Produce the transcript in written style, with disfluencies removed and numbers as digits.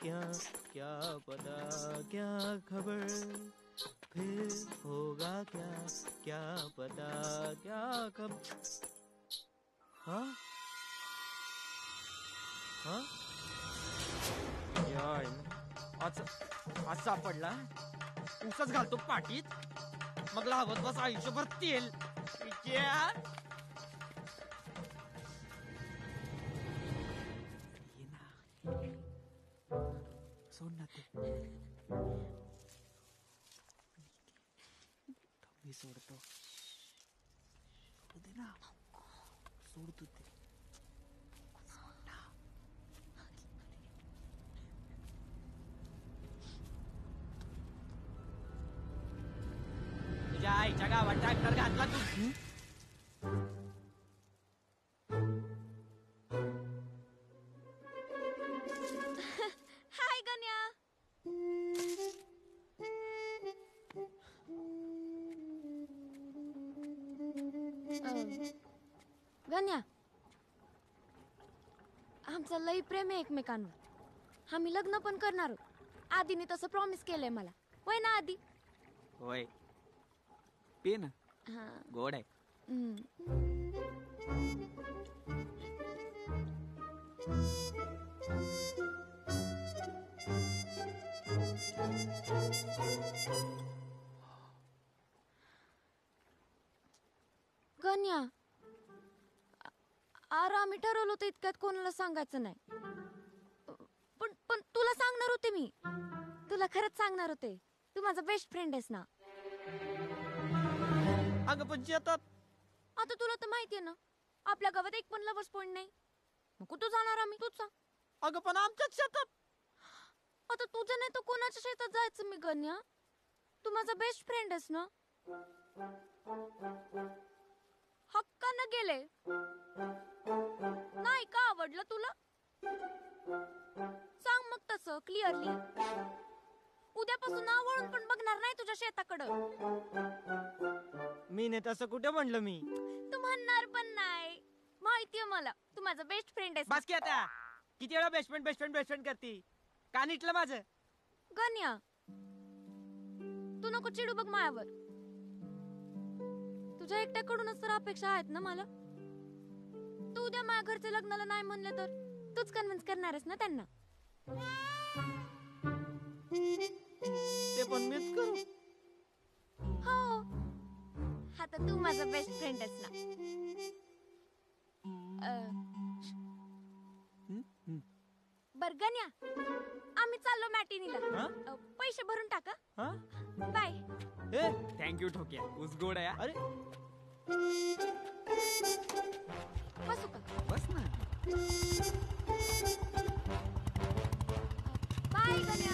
क्या क्या पता क्या खबर, फिर होगा क्या क्या पता क्या खबर। हाँ हाँ यार, आज सापडला. ऊसच घालतो पाठीत, मग लावत बस आयुष्यभर तेल. यार ये ना, सोड ना ते. मी सोडतो. सोडू दे ना, सोडतो ते. तुझ्या आईच्या गावात ट्रॅक्टर घातला तू. हाय गण्या. गण्या, आमचं लई प्रेम आहे एकमेकांवर. आम्ही लग्न पण करणार आहोत. आधीने तसं प्रॉमिस केलंय मला. होय ना आधी? होय. पे ना, गोड आहे. गण्या, अरे आम्ही ठरवलं होतं इतक्यात कोणाला सांगायचं नाही. पण तुला सांगणार होते मी. तुला खरंच सांगणार होते. तू माझा बेस्ट फ्रेंड आहेस ना. अगं पण शेतात. आता तुला तर माहितीये ना, आपल्या गावात एक पण लव्हर्स पॉइंट नाही. मग कुठं जाणार आम्ही? तूच सांग. अगं पण आमच्याच शेतात. आता तुझं नाही तर कोणाच्या शेतात जायचं मी गण्या? तू माझा बेस्ट फ्रेंड आहेस ना. हक्कानं गेले. नाही का आवडलं तुला? सांग मग तसं क्लिअरली. उद्यापासून आवडून पण बघणार नाही तुझ्या शेताकडं. मी नाही तसं कुठे म्हणलं मी. तू म्हणणार पण नाही. माहितीये मला, तू माझा बेस्ट फ्रेंड आहेस. बस की आता. किती वेळा बेस्ट फ्रेंड करती. का नीटलं माझं? गण्या, तू नको चिडू बघ मायावर. तुझ्या एकट्याकडूनच तर अपेक्षा आहेत ना मला. तू उद्या माझ्या घरचे लग्नाला नाही म्हणले तर तूच कन्व्हिन्स करणार आहेस ना त्यांना. ते पण मीच करू. हो, आता तू माझा बेस्ट फ्रेंड आहेस ना. बर गण्या, आम्ही चाललो मॅटिनीला. पैसे भरून टाका. बाय. थँक्यू ठोक्या. ऊस गोड आहे. अरे बसू का? बस ना. बाय गण्या.